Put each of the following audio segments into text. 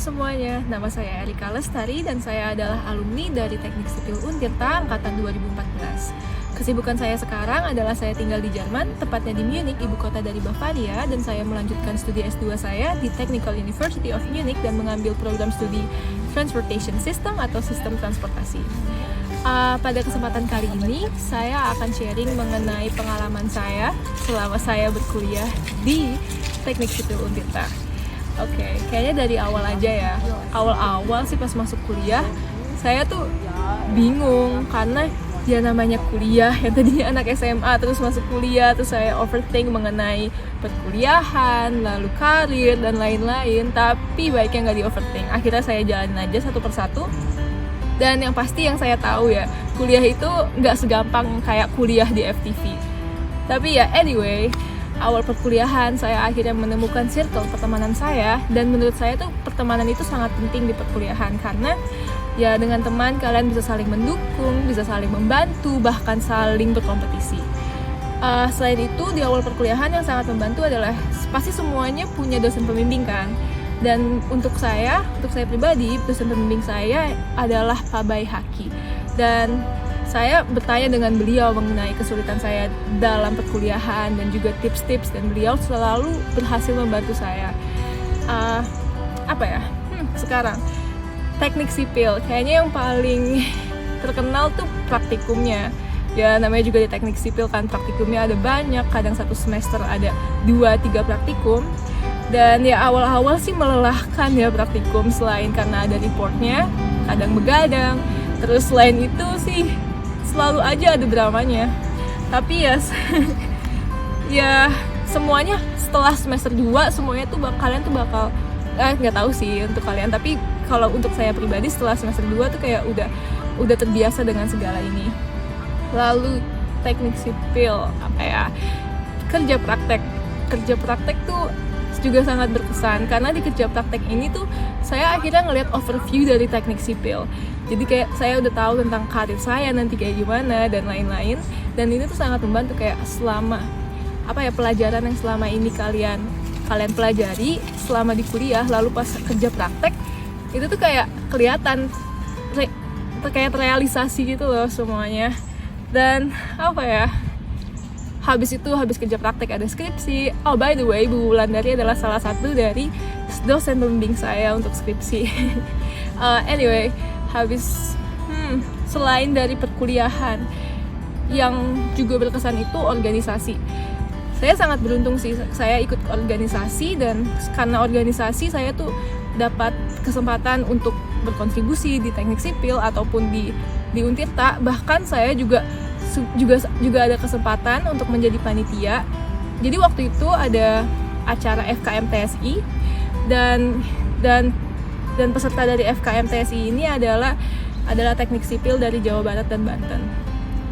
semuanya, nama saya Erika Lestari dan saya adalah alumni dari Teknik Sipil Untirta angkatan 2014. Kesibukan saya sekarang adalah saya tinggal di Jerman, tepatnya di Munich, ibu kota dari Bavaria, dan saya melanjutkan studi S2 saya di Technical University of Munich dan mengambil program studi Transportation System atau Sistem Transportasi. Pada kesempatan kali ini, saya akan sharing mengenai pengalaman saya selama saya berkuliah di Teknik Sipil Untirta. Oke, kayaknya dari awal aja ya. Awal-awal sih pas masuk kuliah, saya tuh bingung karena ya namanya kuliah, yang tadinya anak SMA terus masuk kuliah, terus saya overthink mengenai perkuliahan, lalu karir dan lain-lain. Tapi baiknya nggak di overthink. Akhirnya saya jalanin aja satu persatu. Dan yang pasti yang saya tahu ya, kuliah itu nggak segampang kayak kuliah di FTV. Tapi ya anyway, awal perkuliahan saya akhirnya menemukan circle pertemanan saya, dan menurut saya tuh pertemanan itu sangat penting di perkuliahan karena ya dengan teman kalian bisa saling mendukung, bisa saling membantu, bahkan saling berkompetisi. Selain itu di awal perkuliahan yang sangat membantu adalah pasti semuanya punya dosen pembimbing kan. Dan untuk saya pribadi, dosen pembimbing saya adalah Pak Bay Haki. Dan saya bertanya dengan beliau mengenai kesulitan saya dalam perkuliahan dan juga tips-tips, dan beliau selalu berhasil membantu saya. Sekarang teknik sipil kayaknya yang paling terkenal tuh praktikumnya. Ya namanya juga di teknik sipil kan, praktikumnya ada banyak, kadang satu semester ada 2-3 praktikum. Dan ya awal-awal sih melelahkan ya praktikum, selain karena ada reportnya, kadang begadang. Terus selain itu sih selalu aja ada dramanya. Tapi ya ya semuanya setelah semester 2 semuanya tuh kalian tuh bakal nggak tahu sih untuk kalian, tapi kalau untuk saya pribadi setelah semester 2 tuh kayak udah terbiasa dengan segala ini. Lalu teknik sipil kerja praktek tuh juga sangat berkesan karena di kerja praktek ini tuh saya akhirnya ngeliat overview dari teknik sipil. Jadi kayak saya udah tahu tentang karir saya nanti kayak gimana dan lain-lain, dan ini tuh sangat membantu kayak selama pelajaran yang selama ini kalian pelajari selama di kuliah, lalu pas kerja praktek itu tuh kayak kelihatan kayak terrealisasi gitu loh semuanya. Dan habis kerja praktek ada skripsi. Oh by the way, Bu Wulandari adalah salah satu dari dosen pembimbing saya untuk skripsi. Anyway, selain dari perkuliahan, yang juga berkesan itu organisasi. Saya sangat beruntung sih, saya ikut organisasi, dan karena organisasi saya tuh dapat kesempatan untuk berkontribusi di teknik sipil ataupun di Untirta. Bahkan saya juga ada kesempatan untuk menjadi panitia. Jadi waktu itu ada acara FKM TSI dan peserta dari FKM TSI ini adalah teknik sipil dari Jawa Barat dan Banten.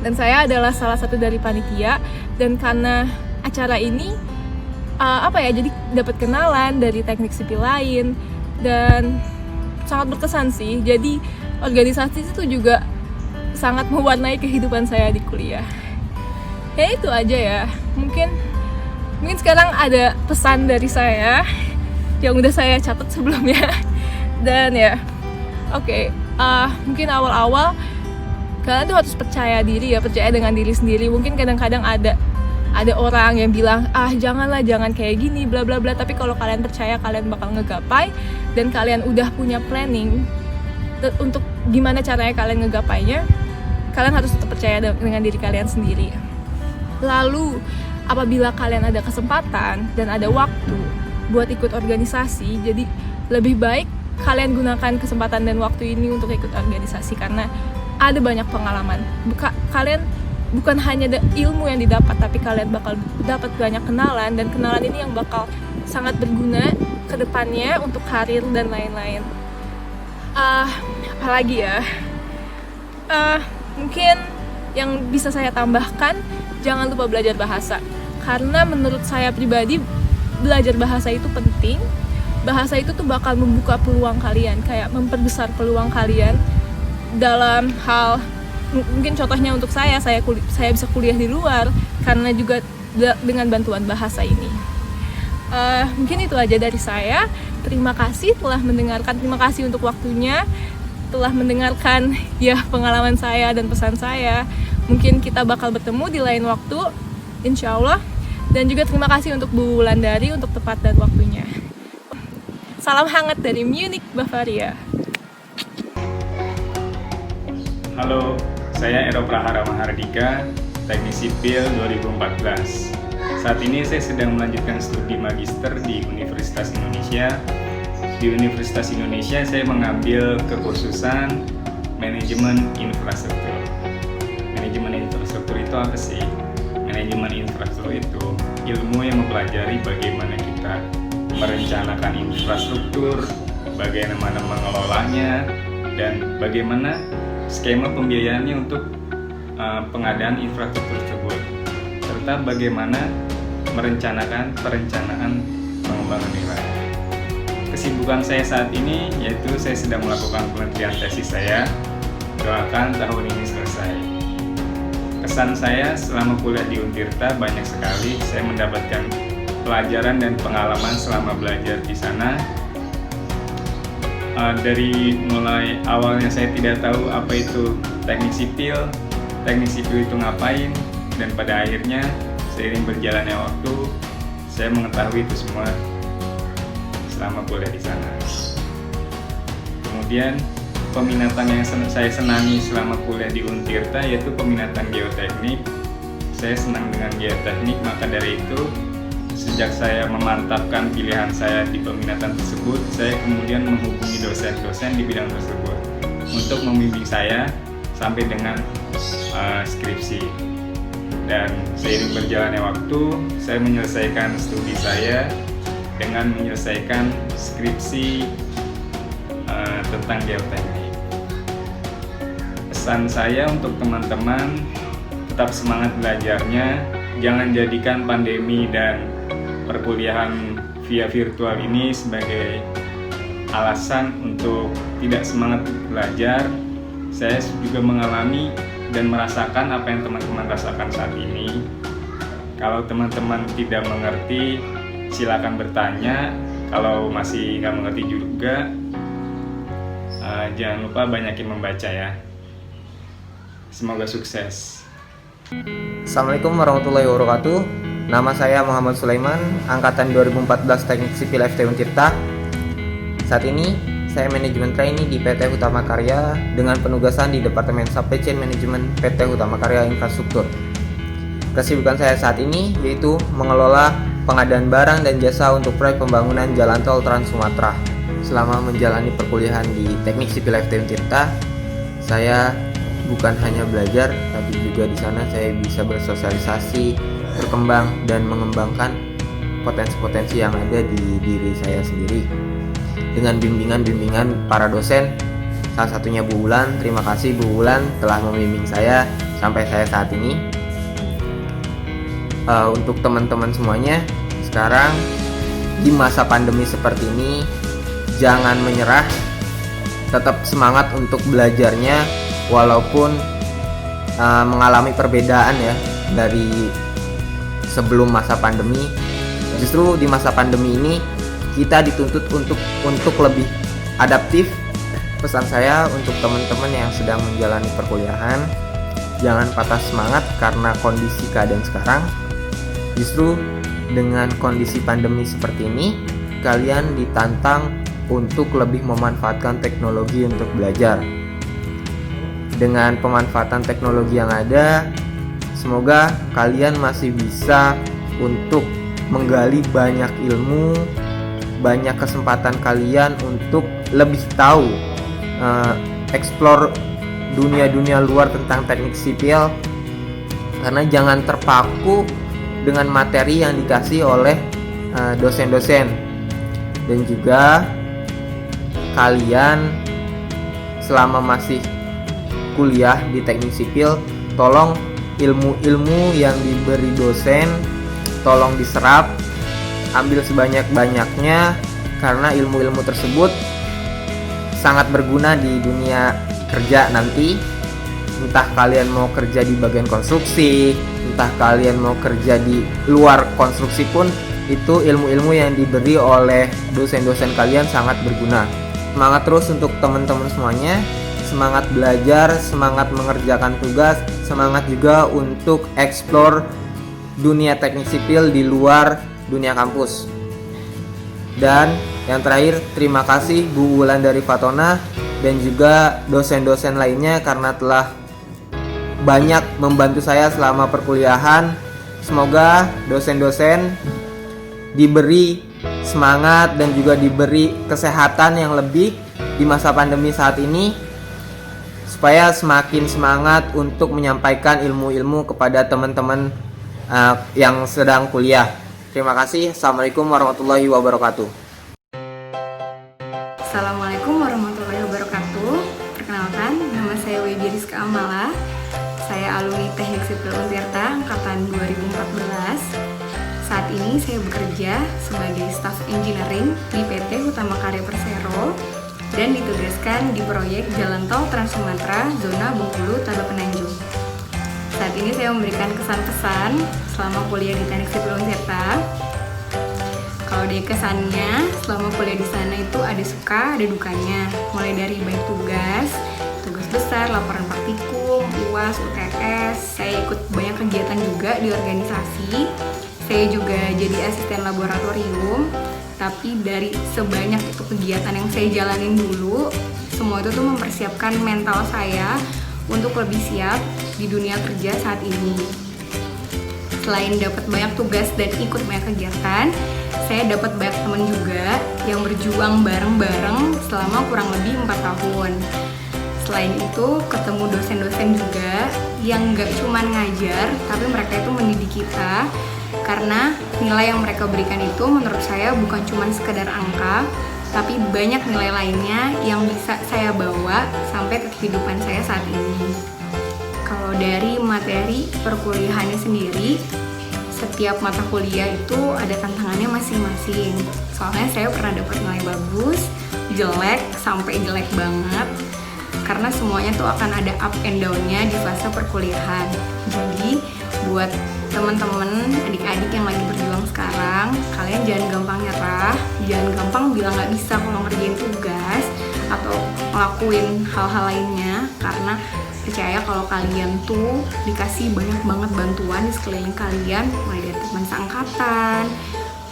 Dan saya adalah salah satu dari panitia, dan karena acara ini jadi dapat kenalan dari teknik sipil lain dan sangat berkesan sih. Jadi organisasi itu juga sangat mewarnai kehidupan saya di kuliah. Ya itu aja ya. Mungkin sekarang ada pesan dari saya yang udah saya catat sebelumnya. Dan ya, mungkin awal-awal kalian tuh harus percaya dengan diri sendiri. Mungkin kadang-kadang ada orang yang bilang, jangan kayak gini, bla bla bla. Tapi kalau kalian percaya, kalian bakal ngegapai, dan kalian udah punya planning untuk gimana caranya kalian ngegapainya, kalian harus tetap percaya dengan diri kalian sendiri. Lalu apabila kalian ada kesempatan dan ada waktu buat ikut organisasi, jadi lebih baik kalian gunakan kesempatan dan waktu ini untuk ikut organisasi, karena ada banyak pengalaman. Kalian bukan hanya ilmu yang didapat, tapi kalian bakal dapat banyak kenalan, dan kenalan ini yang bakal sangat berguna ke depannya untuk karir dan lain-lain. Apalagi ya, mungkin yang bisa saya tambahkan, jangan lupa belajar bahasa. Karena menurut saya pribadi, belajar bahasa itu penting. Bahasa itu tuh bakal membuka peluang kalian, kayak memperbesar peluang kalian dalam hal, mungkin contohnya untuk saya bisa kuliah di luar karena juga dengan bantuan bahasa ini. Mungkin itu aja dari saya. Terima kasih telah mendengarkan, terima kasih untuk waktunya, telah mendengarkan ya pengalaman saya dan pesan saya. Mungkin kita bakal bertemu di lain waktu, insya Allah. Dan juga terima kasih untuk Bu Wulandari untuk tepat dan waktunya. Salam hangat dari Munich, Bavaria. Halo, saya Ero Prahara Mahardika, Teknik Sipil 2014. Saat ini saya sedang melanjutkan studi magister di Universitas Indonesia. Di Universitas Indonesia saya mengambil kekhususan manajemen infrastruktur. Manajemen infrastruktur itu apa sih? Manajemen infrastruktur itu ilmu yang mempelajari bagaimana kita merencanakan infrastruktur, bagaimana mengelolanya, dan bagaimana skema pembiayaannya untuk pengadaan infrastruktur tersebut, serta bagaimana merencanakan perencanaan pengembangan wilayah. Kesibukan saya saat ini yaitu saya sedang melakukan penelitian tesis saya. Doakan tahun ini selesai. Kesan saya selama kuliah di Untirta banyak sekali. Saya mendapatkan pelajaran dan pengalaman selama belajar di sana. Dari mulai awalnya saya tidak tahu apa itu teknik sipil itu ngapain, dan pada akhirnya seiring berjalannya waktu saya mengetahui itu semua selama kuliah di sana. Kemudian peminatan yang saya senangi selama kuliah di Untirta yaitu peminatan geoteknik. Saya senang dengan geoteknik, maka dari itu sejak saya memantapkan pilihan saya di peminatan tersebut, saya kemudian menghubungi dosen-dosen di bidang tersebut untuk membimbing saya sampai dengan skripsi. Dan seiring berjalannya waktu, saya menyelesaikan studi saya dengan menyelesaikan skripsi tentang geoteknik. Pesan saya untuk teman-teman, tetap semangat belajarnya, jangan jadikan pandemi dan perkuliahan via virtual ini sebagai alasan untuk tidak semangat belajar. Saya juga mengalami dan merasakan apa yang teman-teman rasakan saat ini. Kalau teman-teman tidak mengerti, silakan bertanya. Kalau masih nggak mengerti juga, jangan lupa banyakin membaca ya. Semoga sukses. Assalamualaikum warahmatullahi wabarakatuh. Nama saya Muhammad Sulaiman, angkatan 2014 Teknik Sipil FT Untirta. Saat ini saya manajemen trainee di PT Hutama Karya dengan penugasan di Departemen Supply Chain Management PT Hutama Karya Infrastruktur. Kesibukan saya saat ini yaitu mengelola pengadaan barang dan jasa untuk proyek pembangunan jalan tol Trans Sumatera. Selama menjalani perkuliahan di Teknik Sipil FT Untirta, saya bukan hanya belajar, tapi juga di sana saya bisa bersosialisasi, berkembang dan mengembangkan potensi-potensi yang ada di diri saya sendiri. Dengan bimbingan para dosen, salah satunya Bu Wulan. Terima kasih Bu Wulan telah membimbing saya sampai saya saat ini. Untuk teman-teman semuanya, sekarang di masa pandemi seperti ini, jangan menyerah, tetap semangat untuk belajarnya walaupun mengalami perbedaan ya dari sebelum masa pandemi. Justru di masa pandemi ini kita dituntut untuk lebih adaptif. Pesan saya untuk teman-teman yang sedang menjalani perkuliahan, jangan patah semangat karena kondisi keadaan sekarang. Justru dengan kondisi pandemi seperti ini, kalian ditantang untuk lebih memanfaatkan teknologi untuk belajar. Dengan pemanfaatan teknologi yang ada, semoga kalian masih bisa untuk menggali banyak ilmu, banyak kesempatan kalian untuk lebih tahu, explore dunia-dunia luar tentang teknik sipil. Karena jangan terpaku dengan materi yang dikasih oleh dosen-dosen. Dan juga kalian selama masih kuliah di teknik sipil, tolong ilmu-ilmu yang diberi dosen tolong diserap, ambil sebanyak-banyaknya, karena ilmu-ilmu tersebut sangat berguna di dunia kerja nanti. Entah kalian mau kerja di bagian konstruksi, entah kalian mau kerja di luar konstruksi pun, itu ilmu-ilmu yang diberi oleh dosen-dosen kalian sangat berguna. Semangat terus untuk teman-teman semuanya, semangat belajar, semangat mengerjakan tugas, semangat juga untuk explore dunia teknik sipil di luar dunia kampus. Dan yang terakhir, terima kasih Bu Wulan dari Fatona dan juga dosen-dosen lainnya karena telah banyak membantu saya selama perkuliahan. Semoga dosen-dosen diberi semangat dan juga diberi kesehatan yang lebih di masa pandemi saat ini, supaya semakin semangat untuk menyampaikan ilmu-ilmu kepada teman-teman yang sedang kuliah. Terima kasih. Assalamualaikum warahmatullahi wabarakatuh. Assalamualaikum warahmatullahi wabarakatuh. Perkenalkan, nama saya Webi Rizka Amala. Saya alumni Teknik Sipil Untirta angkatan 2014. Saat ini saya bekerja sebagai staff engineering di PT Utama Karya Persero dan ditugaskan di proyek Jalan Tol Trans Sumatera zona Bengkulu Taba Penanjung. Saat ini saya memberikan kesan-pesan selama kuliah di Teknik Sipil Untirta. Kalau dari kesannya, selama kuliah di sana itu ada suka, ada dukanya. Mulai dari banyak tugas besar, laporan praktikum, UAS, UTS. Saya ikut banyak kegiatan juga di organisasi. Saya juga jadi asisten laboratorium. Tapi dari sebanyak itu kegiatan yang saya jalanin dulu, semua itu tuh mempersiapkan mental saya untuk lebih siap di dunia kerja saat ini. Selain dapat banyak tugas dan ikut banyak kegiatan, saya dapat banyak teman juga yang berjuang bareng-bareng selama kurang lebih 4 tahun. Selain itu, ketemu dosen-dosen juga yang gak cuma ngajar, tapi mereka itu mendidik kita. Karena nilai yang mereka berikan itu menurut saya bukan cuma sekedar angka, tapi banyak nilai lainnya yang bisa saya bawa sampai ke kehidupan saya saat ini. Kalau dari materi perkuliahannya sendiri, setiap mata kuliah itu ada tantangannya masing-masing. Soalnya saya pernah dapat nilai bagus, jelek, sampai jelek banget. Karena semuanya tuh akan ada up and down-nya di fase perkuliahan. Jadi buat teman-teman, adik-adik yang lagi berjuang sekarang, kalian jangan gampang nyerah, jangan gampang bilang nggak bisa kalau ngerjain tugas atau ngelakuin hal-hal lainnya, karena percaya kalau kalian tuh dikasih banyak banget bantuan di sekeliling kalian, mulai dari teman seangkatan,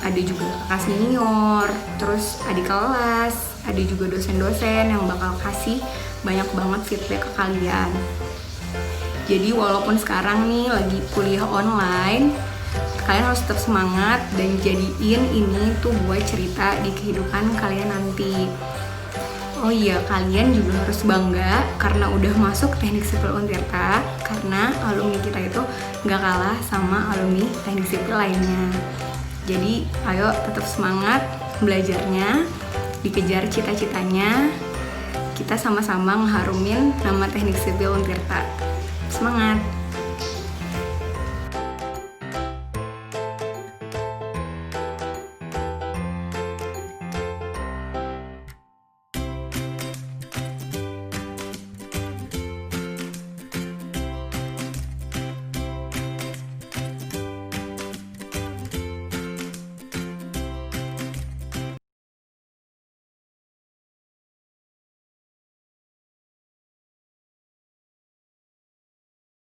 ada juga kakak senior, terus adik kelas, ada juga dosen-dosen yang bakal kasih banyak banget feedback ke kalian. Jadi walaupun sekarang nih lagi kuliah online, kalian harus tetap semangat dan jadiin ini tuh buat cerita di kehidupan kalian nanti. Oh iya, kalian juga harus bangga karena udah masuk Teknik Sipil Untirta, karena alumni kita itu gak kalah sama alumni teknik sipil lainnya. Jadi ayo tetap semangat belajarnya, dikejar cita-citanya, kita sama-sama ngeharumin nama Teknik Sipil Untirta. Semangat!